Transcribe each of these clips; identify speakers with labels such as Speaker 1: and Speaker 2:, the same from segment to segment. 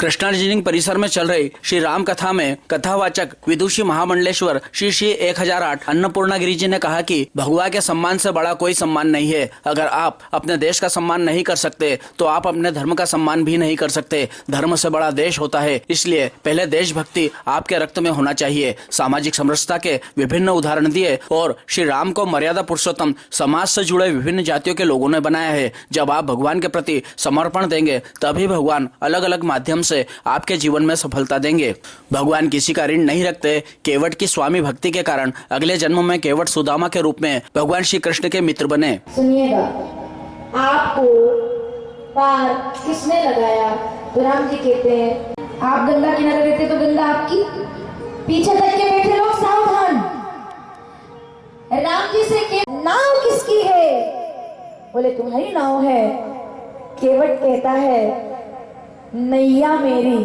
Speaker 1: कृष्णार्जुनी परिसर में चल रही श्री राम कथा में कथावाचक विदुषी महामंडलेश्वर श्री श्री 1008 अन्नपूर्णा गिरी जी ने कहा कि भगवा के सम्मान से बड़ा कोई सम्मान नहीं है। अगर आप अपने देश का सम्मान नहीं कर सकते तो आप अपने धर्म का सम्मान भी नहीं कर सकते। धर्म से बड़ा देश होता है, इसलिए पहले देशभक्ति आपके रक्त में होना चाहिए। सामाजिक समरसता के विभिन्न उदाहरण दिए और श्री राम को मर्यादा पुरुषोत्तम समाज से जुड़े विभिन्न जातियों के लोगों ने बनाया है। जब आप भगवान के प्रति समर्पण देंगे तभी भगवान अलग अलग माध्यम से आपके जीवन में सफलता देंगे। भगवान किसी का ऋण नहीं रखते। केवट की स्वामी भक्ति के कारण अगले जन्म में केवट सुदामा के रूप में भगवान श्री कृष्ण के मित्र बने।
Speaker 2: सुनिएगा, आपको पार किसने लगाया? तो राम जी कहते हैं, आप गंगा किनारे रहते तो गंगा आपकी, पीछे तक के बैठे लोग सावधान। राम जी से के नाव किसकी है? बोले तुम्हारी नाव है। केवट कहता है नैया मेरी,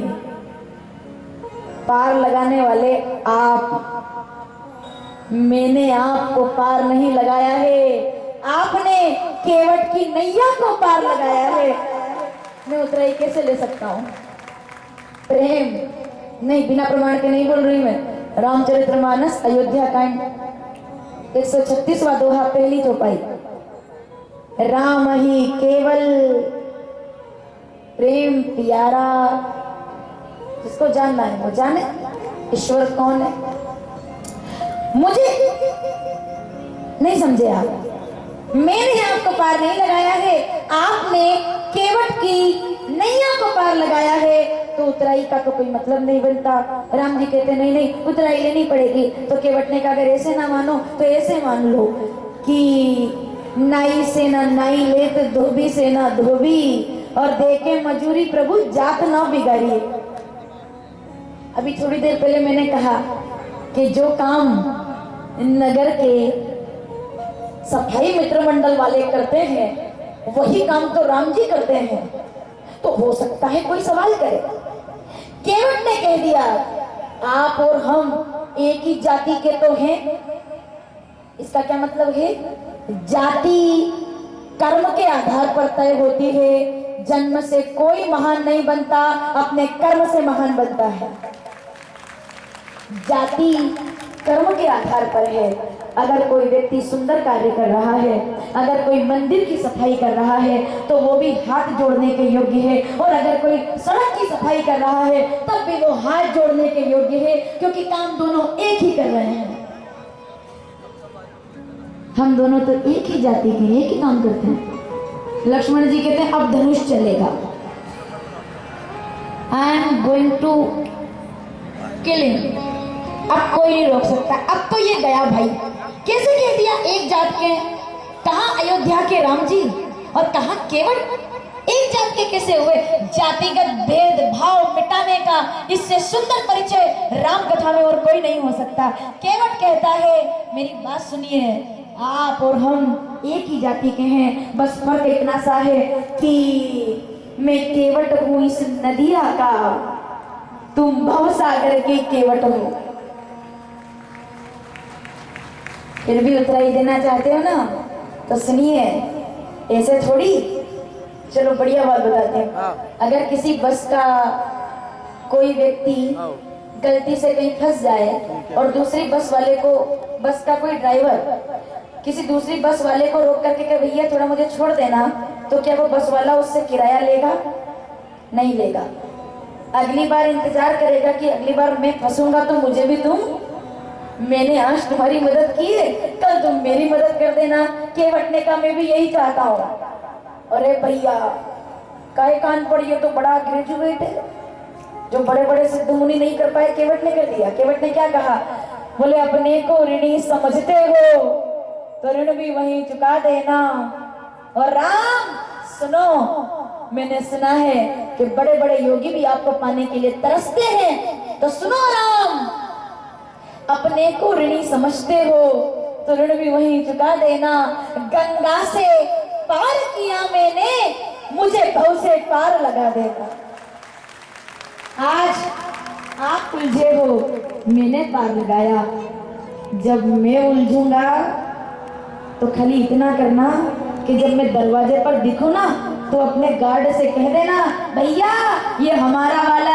Speaker 2: पार लगाने वाले आप। मैंने आपको पार नहीं लगाया है, आपने केवट की नैया को पार लगाया है। मैं उतराई कैसे ले सकता हूँ? प्रेम नहीं, बिना प्रमाण के नहीं बोल रही मैं। रामचरितमानस अयोध्या कांड 136वां दोहा, पहली चौपाई। राम ही केवल प्रेम प्यारा, जिसको जानना है वो जाने ईश्वर कौन है। मुझे नहीं समझे आप? मैंने आपको पार नहीं लगाया है, आपने केवट की नैया को पार लगाया है। तो उतराई का तो कोई मतलब नहीं बनता। राम जी कहते नहीं नहीं, उतराई लेनी पड़ेगी। तो केवट ने कहा अगर ऐसे ना मानो तो ऐसे मान लो कि नाई से ना नाई ले तो धोबी से ना धोबी, और देखे मजूरी प्रभु जात ना बिगाड़िए। अभी थोड़ी देर पहले मैंने कहा कि जो काम नगर के सफाई मित्र मंडल वाले करते हैं वही काम तो राम जी करते हैं। तो हो सकता है कोई सवाल करे। केवट ने कह दिया आप और हम एक ही जाति के तो हैं। इसका क्या मतलब है? जाति कर्म के आधार पर तय होती है। जन्म से कोई महान नहीं बनता, अपने कर्म से महान बनता है। जाति कर्म के आधार पर है। अगर कोई व्यक्ति सुंदर कार्य कर रहा है, अगर कोई मंदिर की सफाई कर रहा है तो वो भी हाथ जोड़ने के योग्य है, और अगर कोई सड़क की सफाई कर रहा है तब भी वो हाथ जोड़ने के योग्य है, क्योंकि काम दोनों एक ही कर रहे हैं। हम दोनों तो एक ही जाति के, एक ही काम करते हैं। लक्ष्मण जी कहते हैं अब धनुष चलेगा, I am going to kill him. अब कोई नहीं रोक सकता। अब तो ये गया भाई। कैसे कह दिया एक जात के? कहाँ अयोध्या के राम जी और कहाँ केवट एक जात के कैसे हुए? जातिगत भेदभाव मिटाने का इससे सुंदर परिचय राम कथा में और कोई नहीं हो सकता। केवट कहता है मेरी बात सुनिए, आप और हम एक ही जाति के हैं, बस फर्क इतना सा है कि मैं केवट हूँ इस नदिया का, तुम भवसागर के केवट हो। फिर भी उतराई देना चाहते हो ना तो सुनिए, ऐसे थोड़ी। चलो बढ़िया बात बताते हैं। अगर किसी बस का कोई व्यक्ति गलती से कहीं फंस जाए और दूसरी बस वाले को, बस का कोई ड्राइवर किसी दूसरी बस वाले को रोक करके कहे भैया थोड़ा मुझे छोड़ देना, तो क्या वो बस वाला उससे किराया लेगा? नहीं लेगा। अगली बार इंतजार करेगा कि अगली बार मैं फंसूंगा तो मुझे भी तुम, मैंने आज तुम्हारी मदद की है, कल तुम मेरी मदद कर देना। केवट ने कहा मैं भी यही चाहता हूँ। अरे भैया काहे कान पड़ी, ये तो बड़ा ग्रेजुएट है, जो बड़े बड़े सिद्ध मुनि नहीं कर पाए केवट ने कर दिया। केवट ने क्या कहा? बोले अपने को ऋणी समझते हो तो ऋण भी वहीं चुका देना। और राम सुनो, मैंने सुना है कि बड़े बड़े योगी भी आपको पाने के लिए तरसते हैं। तो सुनो राम, अपने को ऋणी समझते हो तो ऋण भी वहीं चुका देना। गंगा से पार किया मैंने, मुझे भव से पार लगा देना। आज आप उलझे हो, मैंने पार लगाया। जब मैं उलझूंगा तो खाली इतना करना कि जब मैं दरवाजे पर दिखूं ना तो अपने गार्ड से कह देना भैया ये हमारा वाला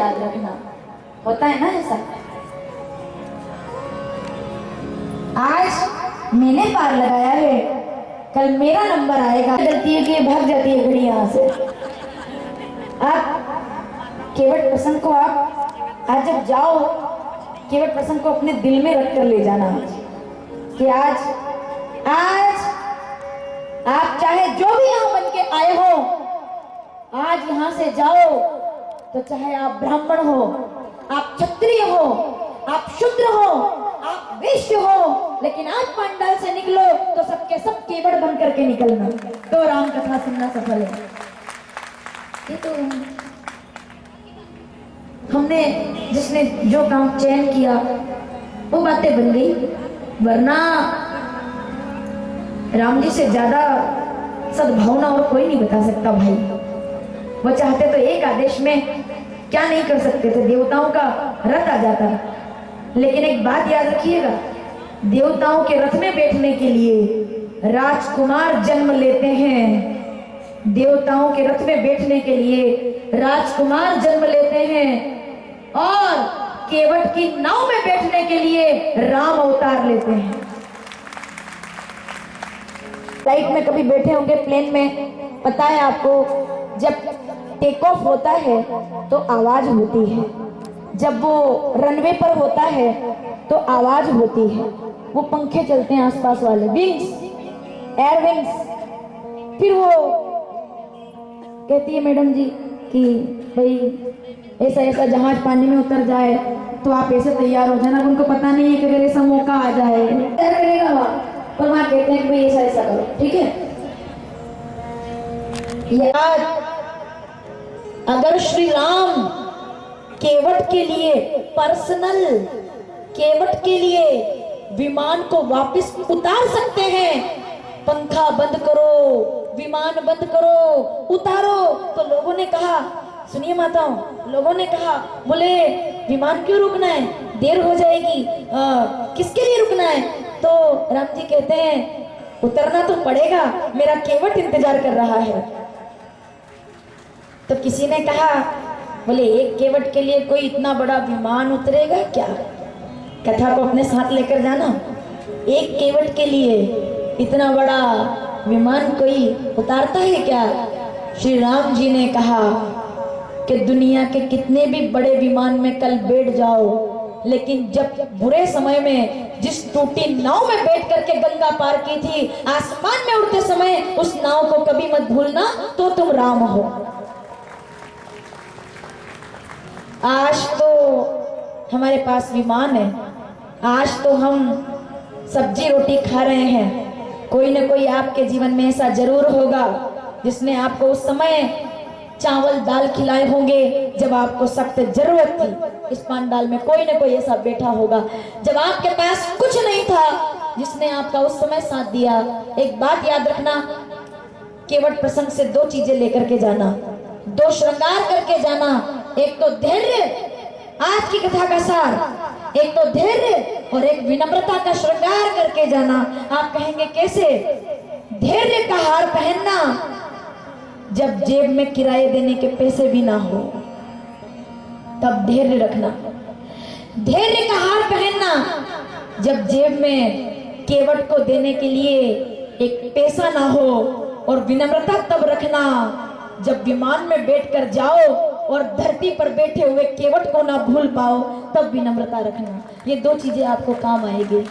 Speaker 2: याद रखना। होता है ना ऐसा? आज मैंने पार लगाया है, कल मेरा नंबर आएगा। गलती है कि ये भाग जाती है घड़ी यहाँ से। आप केवट प्रसंग को आज जब जाओ, केवट प्रसंग को अपने दिल में रख कर ले जाना कि आज आप चाहे जो भी यहाँ बन के आए हो, आज यहाँ से जाओ तो चाहे आप ब्राह्मण हो, आप क्षत्रिय हो, आप शूद्र हो, आप वैश्य हो, लेकिन आज पंडाल से निकलो तो सबके सब केवट बन करके निकलना, तो राम कथा सुनना सफल है। ये तो हमने जिसने जो काम चयन किया वो बातें बन गई, वरना राम जी से ज्यादा सद्भावना और कोई नहीं बता सकता भाई। वो चाहते तो एक आदेश में क्या नहीं कर सकते थे, देवताओं का रथ आ जाता। लेकिन एक बात याद रखिएगा, देवताओं के रथ में बैठने के लिए राजकुमार जन्म लेते हैं। देवताओं के रथ में बैठने के लिए राजकुमार जन्म लेते हैं और केवट की नाव में बैठने के लिए राम अवतार लेते हैं। फ्लाइट में कभी बैठे होंगे, प्लेन में, पता है आपको जब टेक ऑफ होता है तो आवाज होती है, जब वो रनवे पर होता है तो आवाज होती है, वो पंखे चलते हैं आसपास वाले, विंग्स, एयर विंग्स। फिर वो कहती है मैडम जी कि भाई ऐसा ऐसा जहाज पानी में उतर जाए तो आप ऐसे तैयार हो जाना। उनको पता नहीं है कि अगर ऐसा मौका आ जाए क्या करेगा वहाँ, पर वहाँ कहते हैं कि भाई ऐसा ऐसा करो, ठीक है। यार अगर श्री राम केवट के लिए पर्सनल, केवट के लिए विमान को वापस उतार सकते हैं, पंखा बंद करो, विमान बंद करो, उतारो, तो लोगों ने कहा, सुनिए माताओं, लोगों ने कहा, बोले विमान क्यों रुकना है, देर हो जाएगी, किसके लिए रुकना है? तो राम जी कहते हैं उतरना तो पड़ेगा, मेरा केवट इंतजार कर रहा है। तो किसी ने कहा, बोले एक केवट के लिए कोई इतना बड़ा विमान उतरेगा क्या? कथा को अपने साथ लेकर जाना, एक केवट के लिए इतना बड़ा विमान कोई उतारता है क्या? श्री राम जी ने कहा कि दुनिया के कितने भी बड़े विमान में कल बैठ जाओ, लेकिन जब बुरे समय में जिस टूटी नाव में बैठ करके गंगा पार की थी, आसमान में उड़ते समय उस नाव को कभी मत भूलना, तो तुम राम हो। आज तो हमारे पास विमान है, आज तो हम सब्जी रोटी खा रहे हैं, कोई ना कोई आपके जीवन में ऐसा जरूर होगा जिसने आपको उस समय चावल दाल खिलाए होंगे जब आपको सख्त जरूरत थी। इस पंडाल में कोई ना कोई ऐसा बैठा होगा जब आपके पास कुछ नहीं था, जिसने आपका उस समय साथ दिया। एक बात याद रखना, केवट प्रसंग से दो चीजें लेकर के जाना, दो श्रृंगार करके जाना। एक तो धैर्य, आज की कथा का सार, एक तो धैर्य और एक विनम्रता का श्रृंगार करके जाना। आप कहेंगे कैसे? धैर्य का हार पहनना जब जेब में किराए देने के पैसे भी ना हो, तब धैर्य रखना। धैर्य का हार पहनना जब जेब में केवट को देने के लिए एक पैसा ना हो, और विनम्रता तब रखना जब विमान में बैठकर जाओ और धरती पर बैठे हुए केवट को ना भूल पाओ, तब विनम्रता रखना। ये दो चीजें आपको काम आएगी।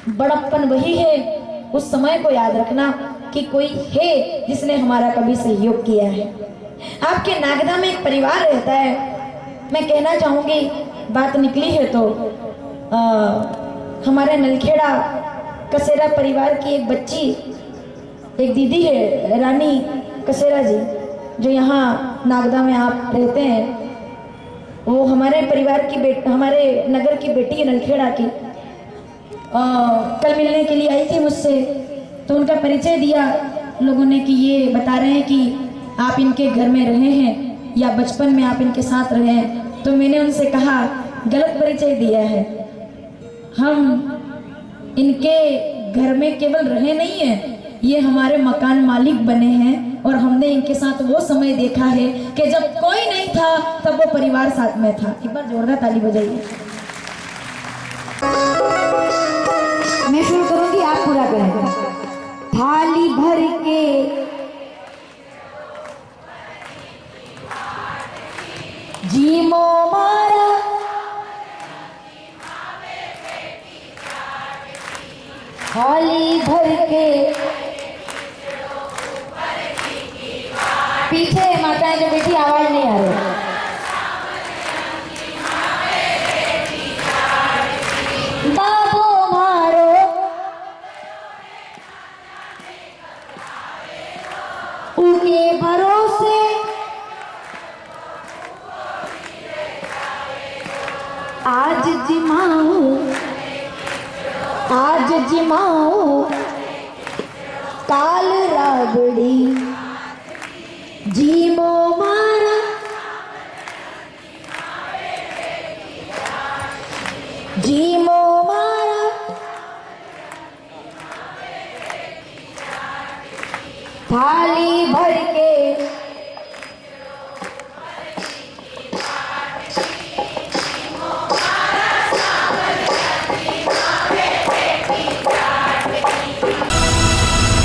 Speaker 2: बड़प्पन वही है, उस समय को याद रखना कि कोई है जिसने हमारा कभी सहयोग किया है। आपके नागदा में एक परिवार रहता है, मैं कहना चाहूंगी, बात निकली है तो हमारे नलखेड़ा कसेरा परिवार की एक बच्ची, एक दीदी है रानी कसेरा जी, जो यहाँ नागदा में आप रहते हैं, वो हमारे परिवार की हमारे नगर की बेटी है नलखेड़ा की। कल मिलने के लिए आई थी मुझसे, तो उनका परिचय दिया लोगों ने कि ये बता रहे हैं कि आप इनके घर में रहे हैं या बचपन में आप इनके साथ रहे हैं। तो मैंने उनसे कहा गलत परिचय दिया है, हम इनके घर में केवल रहे नहीं हैं, ये हमारे मकान मालिक बने हैं और हमने इनके साथ वो समय देखा है कि जब कोई नहीं था तब वो परिवार साथ में था। एक बार जोरदार ताली बजाइए। मैं शुरू करूंगी, आप पूरा करेंगे। थाली भर के जीमो मारा, थाली भर के, पीछे माताएं जो बेटी आवाज नहीं आ रही। बाबू मारो उनके भरोसे, आज जिमाओ, आज जिमाओ, काल राबड़ी, जीमो मारा, जीमो मारा, थाली भर के